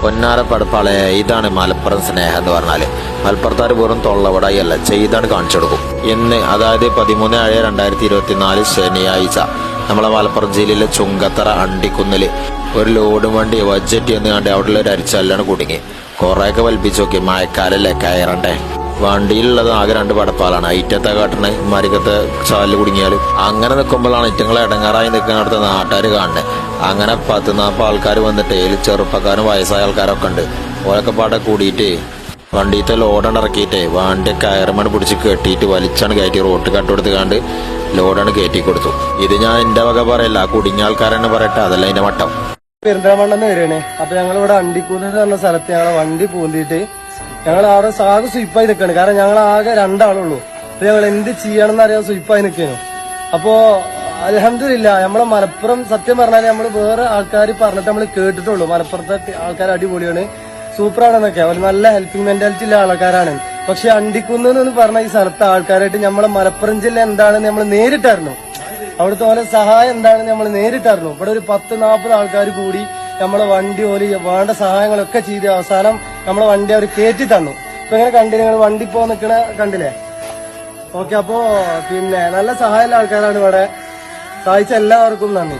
പൊന്നാര പടപ്പാളെ, ഇതാണ് മലപ്പുറം സ്നേഹം എന്ന് പറഞ്ഞാല്. മലപ്പുറത്താർ വെറും തൊള്ളവടായില്ല, ചെയ്താണ് കാണിച്ചു കൊടുക്കും. ഇന്ന് അതായത് 13/7/2024 ശനിയാഴ്ച നമ്മളെ മലപ്പുറം ജില്ലയിലെ ചുങ്കത്തറ അണ്ടിക്കുന്നില് ഒരു ലോഡ് വണ്ടി ബഡ്ജറ്റ് എന്ന് കണ്ട് അവിടെ ഒരു അരിച്ചല്ലാണ് കുടുങ്ങി. കുറെയൊക്കെ വലിപ്പിച്ചു നോക്കി, മഴക്കാലല്ലേ കയറണ്ടേ. വണ്ടിയിലുള്ളത് ആകെ 2 പടപ്പാലാണ്. ഐറ്റത്തെ കാട്ടണ മരികത്തെ ചാലിൽ കുടുങ്ങിയാൽ അങ്ങനെ നിൽക്കുമ്പോഴാണ് ഇറ്റങ്ങളെ ഇടങ്ങാറായി നിൽക്കുന്നിടത്ത് നാട്ടുകാർ കാണുന്നത്. അങ്ങനെ 10-40 ആൾക്കാർ വന്നിട്ട് ചെറുപ്പക്കാരും വയസ്സായ ആൾക്കാരൊക്കെ ഉണ്ട്. ഓരൊക്കെ പാടെ കൂടിയിട്ട് വണ്ടിയിലത്തെ ലോഡാണ് ഇറക്കിയിട്ട് വണ്ടി കയറുമണ് പിടിച്ച് കെട്ടിയിട്ട് വലിച്ചാണ് കയറ്റി റോട്ട് കട്ടുകൊടുത്ത് കണ്ട് ലോഡാണ് കയറ്റി കൊടുത്തു. ഇത് ഞാൻ എന്റെ വക പറയല്ല, കുടുങ്ങിയ ആൾക്കാരെന്നെ പറയട്ടെ, അതല്ല അതിന്റെ മട്ടം. പെരിന്തൽമണ്ണെന്ന് വരികയാണ്. അപ്പൊ ഞങ്ങളിവിടെ അണ്ടിക്കൂന്ന് പറഞ്ഞ സ്ഥലത്ത് ഞങ്ങളെ വണ്ടി പൂന്തിയിട്ട് ഞങ്ങൾ അവിടെ ആകെ സ്വീപ്പായി നിൽക്കുകയാണ്. കാരണം ഞങ്ങൾ ആകെ 2 ആളുള്ളൂ. അപ്പൊ ഞങ്ങൾ എന്ത് ചെയ്യണം എന്നറിയാൻ സ്വീപ്പായി നിൽക്കുന്നു. അപ്പോ അൽഹംദുലില്ലാ നമ്മളെ മലപ്പുറം സത്യം പറഞ്ഞാൽ നമ്മൾ വേറെ ആൾക്കാർ പറഞ്ഞിട്ട് നമ്മൾ കേട്ടിട്ടുള്ളൂ. മലപ്പുറത്തെ ആൾക്കാർ അടിപൊളിയാണ്, സൂപ്പറാണെന്നൊക്കെ, അവർ നല്ല ഹെൽപ്പിംഗ് മെന്റാലിറ്റി ഉള്ള ആൾക്കാരാണ്. പക്ഷെ അണ്ടിക്കുന്ന് എന്ന് പറഞ്ഞ ഈ സ്ഥലത്തെ ആൾക്കാരായിട്ട് നമ്മളെ മലപ്പുറം ജില്ല എന്താണെന്ന് നമ്മൾ നേരിട്ടായിരുന്നു. അവിടുത്തെ പോലെ സഹായം എന്താണെന്ന് നമ്മൾ നേരിട്ടായിരുന്നു. ഇവിടെ ഒരു 10-40 ആൾക്കാർ കൂടി നമ്മളെ വണ്ടി ഓല് വേണ്ട സഹായങ്ങളൊക്കെ ചെയ്ത് അവസാനം നമ്മളെ വണ്ടി അവർ കയറ്റി തന്നു. ഇപ്പൊ ഇങ്ങനെ കണ്ടില്ലേ, നിങ്ങൾ വണ്ടി പോ നിൽക്കണ കണ്ടില്ലേ? ഓക്കെ, അപ്പോ പിന്നെ നല്ല സഹായമുള്ള ആൾക്കാരാണ് ഇവിടെ. സഹായിച്ച എല്ലാവർക്കും നന്ദി.